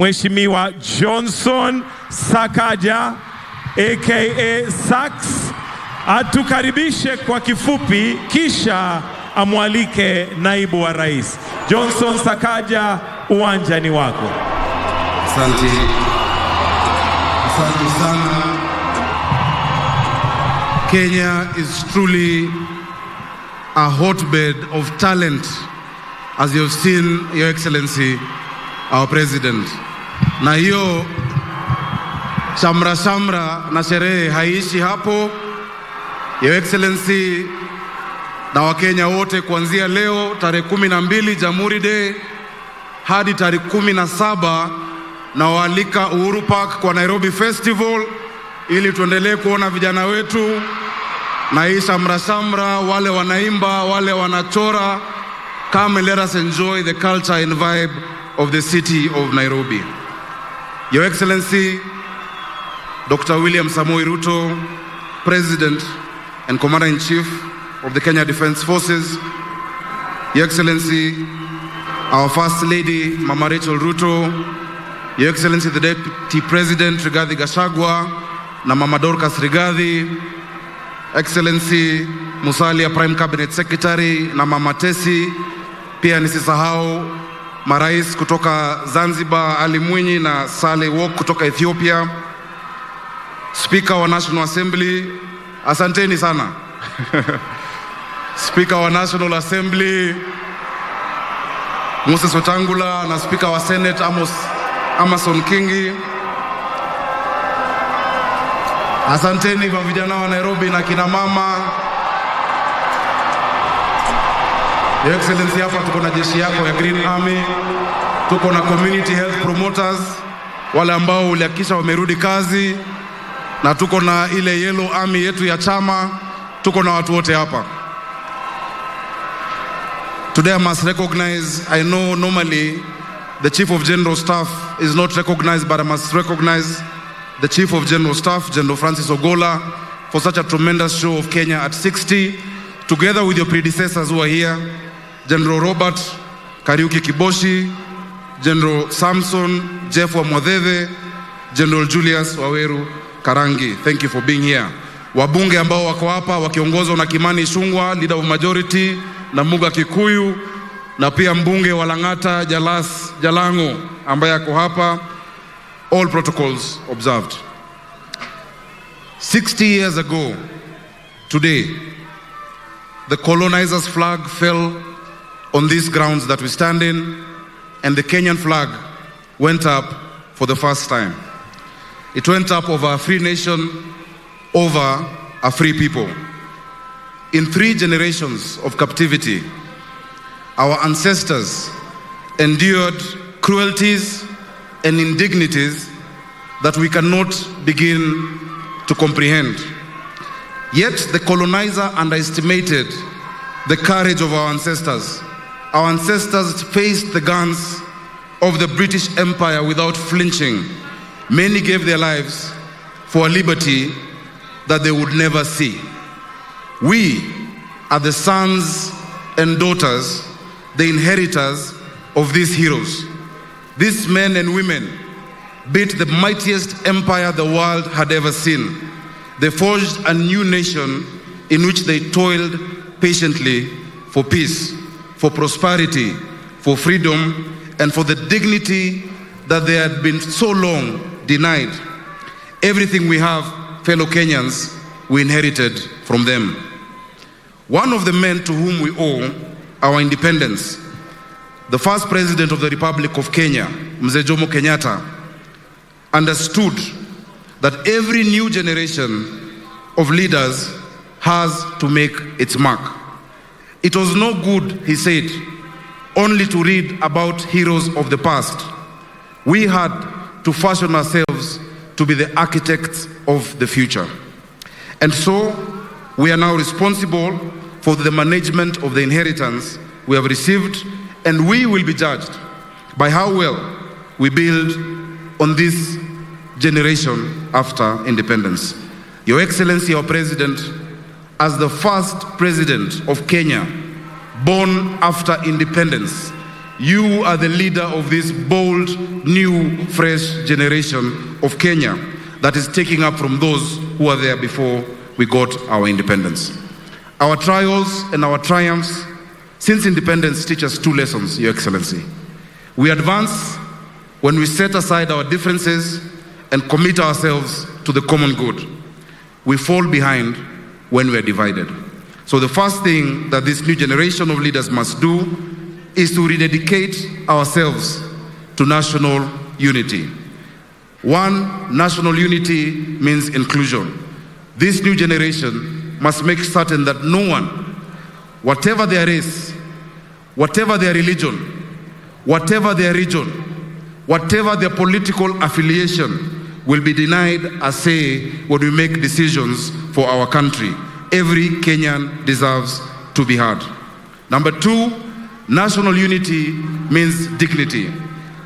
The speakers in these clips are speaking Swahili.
Mheshimiwa Johnson Sakaja aka Sax atukaribishe kwa kifupi, kisha amwalike naibu wa rais. Johnson Sakaja, uwanja ni wako. Asante. Asante sana. Kenya is truly a hotbed of talent, as you have seen, Your Excellency, our President. Na hiyo shamra na sherehe haishi hapo. Your Excellency na Wakenya wote, kuanzia leo tarehe 12 Jamhuri Day hadi tarehe 17 na waalika Uhuru Park kwa Nairobi Festival, ili tuendelee kuona vijana wetu na hii shamra, wale wanaimba, wale wanachora. Come and let us enjoy the culture and vibe of the city of Nairobi. Your Excellency, Dr. William Samoei Ruto, President and Commander-in-Chief of the Kenya Defense Forces, Your Excellency, our First Lady, Mama Rachel Ruto, Your Excellency, the Deputy President, Riggy Gachagua, na Mama Dorcas Riggy, Excellency Musalia, Prime Cabinet Secretary, na Mama Tesi, pia nisisahau marais kutoka Zanzibar, Ali Mwinyi na Saleh Wok kutoka Ethiopia, Speaker wa National Assembly, asanteni sana. Speaker wa National Assembly Moses Wetangula na Speaker wa Senate Amason Kingi, asanteni kwa vijana wa Nairobi na kina mama. Your Excellency, hapa tuko na jeshi yako ya Green Army, tuko na community health promoters, wale ambao ulihakikisha wamerudi kazi, na tuko na ile Yellow Army yetu ya chama, tuko na watu wote hapa. Today I must recognize, I know normally the Chief of General Staff is not recognized, but I must recognize the Chief of General Staff, General Francis Ogola, for such a tremendous show of Kenya at 60, together with your predecessors who are here, General Robert Kariuki Kiboshi, General Samson Jeff Wamwadheve, General Julius Waweru Karangi. Thank you for being here. Wabunge ambao wako hapa wakiongozwa na Kimani Ichung'wah, Leader of Majority, na Muga Kikuyu, na pia mbunge wa Lang'ata Jalas Jalango ambaye ako hapa. All protocols observed. 60 years ago today, the colonizer's flag fell on these grounds that we stand in, and the Kenyan flag went up for the first time. It went up over a free nation, over a free people. In 3 generations of captivity, our ancestors endured cruelties and indignities that we cannot begin to comprehend. Yet the colonizer underestimated the courage of our ancestors. Our ancestors faced the guns of the British Empire without flinching. Many gave their lives for a liberty that they would never see. We are the sons and daughters, the inheritors of these heroes. These men and women built the mightiest empire the world had ever seen. They forged a new nation in which they toiled patiently for peace, for prosperity, for freedom, and for the dignity that they had been so long denied. Everything we have, fellow Kenyans, we inherited from them. One of the men to whom we owe our independence, the first president of the Republic of Kenya, Mzee Jomo Kenyatta, understood that every new generation of leaders has to make its mark. It was no good, he said, only to read about heroes of the past. We had to fashion ourselves to be the architects of the future. And so, we are now responsible for the management of the inheritance we have received, and we will be judged by how well we build on this generation after independence. Your Excellency, our President, as the first president of Kenya, born after independence, You are the leader of this bold, new, fresh generation of Kenya that is taking up from those who were there before we got our independence. Our trials and our triumphs since independence teach us two lessons, Your Excellency. We advance when we set aside our differences and commit ourselves to the common good. We fall behind when we are divided. So the first thing that this new generation of leaders must do is to rededicate ourselves to national unity. One, national unity means inclusion. This new generation must make certain that no one, whatever their race, whatever their religion, whatever their region, whatever their political affiliation, will be denied a say when we make decisions for our country. Every Kenyan deserves to be heard. Number two, national unity means dignity.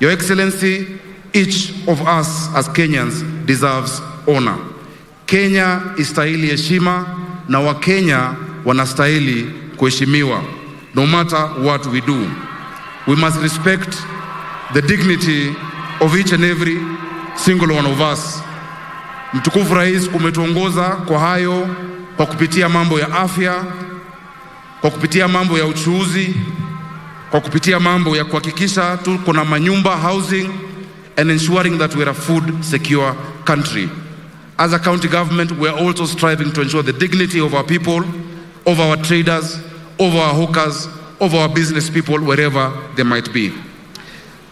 Your Excellency, each of us as Kenyans deserves honor. Kenya istahili heshima na Wakenya wanastahili kuheshimiwa, no matter what we do. We must respect the dignity of each and every single one of us. Mtukufu Rais, umetuongoza kwa hayo, kwa kupitia mambo ya afya, kwa kupitia mambo ya uchuuzi, kwa kupitia mambo ya kuhakikisha tuko na manyumba, housing, and ensuring that we are a food secure country. As a county government, we are also striving to ensure the dignity of our people, of our traders, of our hawkers, of our business people, wherever they might be.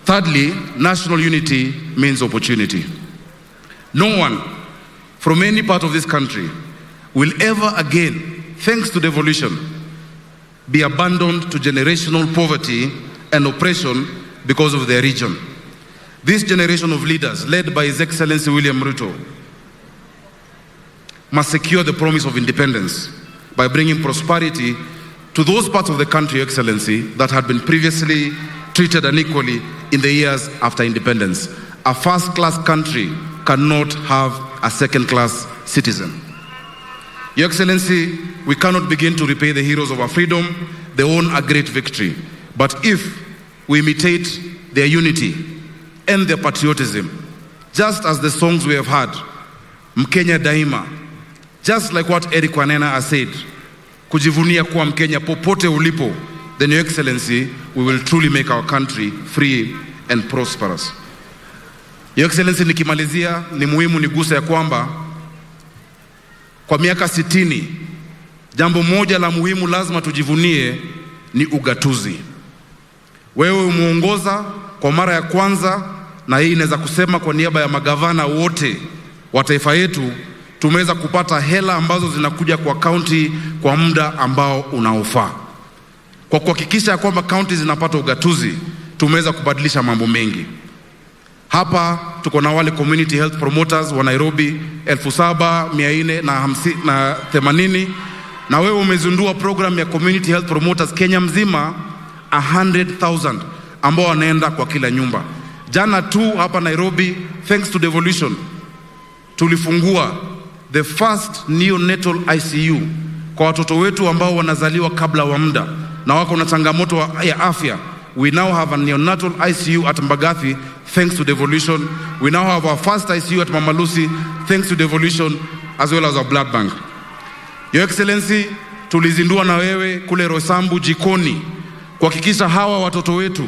Thirdly, national unity means opportunity. No one from any part of this country will ever again, thanks to devolution, be abandoned to generational poverty and oppression because of their region. This generation of leaders, led by His Excellency William Ruto, must secure the promise of independence by bringing prosperity to those parts of the country, Your Excellency, that had been previously treated unequally in the years after independence. A first-class country cannot have a second-class citizen. Your Excellency, we cannot begin to repay the heroes of our freedom. They won a great victory. But if we imitate their unity and their patriotism, just as the songs we have heard, Mkenya Daima, just like what Eric Wanena has said, kujivunia kuwa Mkenya popote ulipo, then Your Excellency, we will truly make our country free and prosperous. Your Excellency, nikimalizia, ni muhimu nigusa ya kwamba kwa miaka 60, jambo moja la muhimu lazima tujivunie ni ugatuzi. Wewe umeongoza kwa mara ya kwanza, na hii inaweza kusema kwa niaba ya magavana wote wa taifa yetu, tumeweza kupata hela ambazo zinakuja kwa county kwa muda ambao unaofaa. Kwa kuhakikisha kwamba county zinapata ugatuzi, tumeweza kubadilisha mambo mengi. Hapa tuko na wale community health promoters wa Nairobi 7,480, na wewe umezindua program ya community health promoters Kenya mzima 100,000 ambao wanaenda kwa kila nyumba. Jana tu hapa Nairobi, thanks to devolution, tulifungua the first neonatal ICU kwa watoto wetu ambao wanazaliwa kabla wa muda na wako na changamoto ya afya. We now have a neonatal ICU at Mbagathi thanks to devolution. We now have our first ICU at Mama Lucy thanks to devolution, as well as our blood bank. Your Excellency, tulizindua na wewe kule Rosambu jikoni kuhakikisha hawa watoto wetu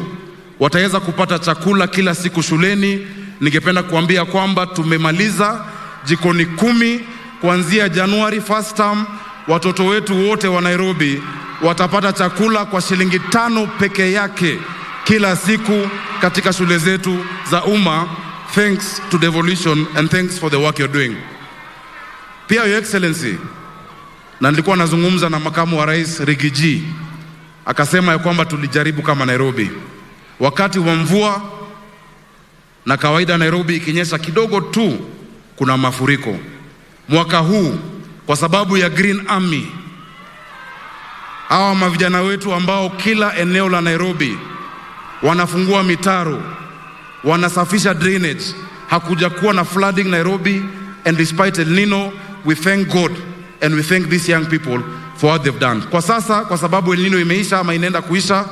wataweza kupata chakula kila siku shuleni. Ningependa kuambia kwamba tumemaliza jikoni 10 kuanzia January first term. Watoto wetu wote wa Nairobi watapata chakula kwa shilingi 5 peke yake kila siku katika shule zetu za umma, thanks to devolution and thanks for the work you're doing. Pia Your Excellency, na nilikuwa nazungumza na makamu wa rais Riggy, akasema ya kwamba tulijaribu kama Nairobi wakati wa mvua, na kawaida Nairobi ikinyesha kidogo tu kuna mafuriko. Mwaka huu kwa sababu ya Green Army, hawa mavijana wetu ambao kila eneo la Nairobi wanafungua mitaro, wanasafisha drainage, hakuja kuwa na flooding Nairobi. And despite El Nino, we thank God and we thank these young people for what they've done. Kwa sasa, kwa sababu El Nino imeisha ama inaenda kuisha,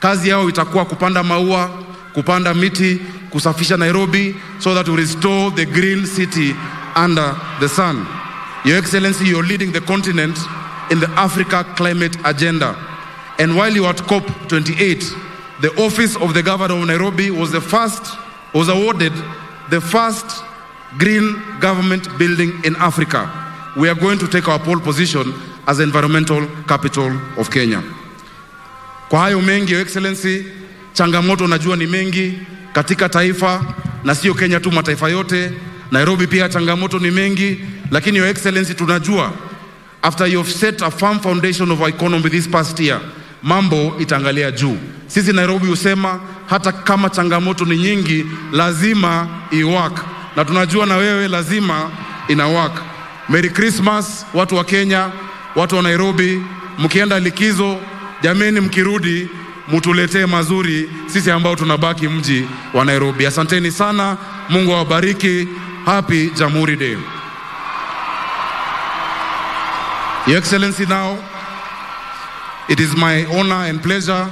Kazi yao itakuwa kupanda maua, kupanda miti, kusafisha Nairobi, so that we restore the green city under the sun. Your Excellency, you're leading the continent in the Africa climate agenda. And while you were at COP28, the office of the governor of Nairobi was awarded the first green government building in Africa. We are going to take our pole position as the environmental capital of Kenya. Kwa hayo mengi, Your Excellency, changamoto najua ni mengi katika taifa, na sio Kenya tu, mataifa yote. Nairobi pia changamoto ni mengi, lakini Your Excellency, tunajua after you have set a firm foundation of our economy this past year, mambo itaangalia juu. Sisi Nairobi husema hata kama changamoto ni nyingi, lazima iwork, na tunajua na wewe lazima ina work. Merry Christmas watu wa Kenya, watu wa Nairobi. Mkienda likizo, jameni, mkirudi mutuletee mazuri sisi ambao tunabaki mji wa Nairobi. Asanteni sana, Mungu awabariki. Happy Jamhuri Day. Your Excellency, now it is my honor and pleasure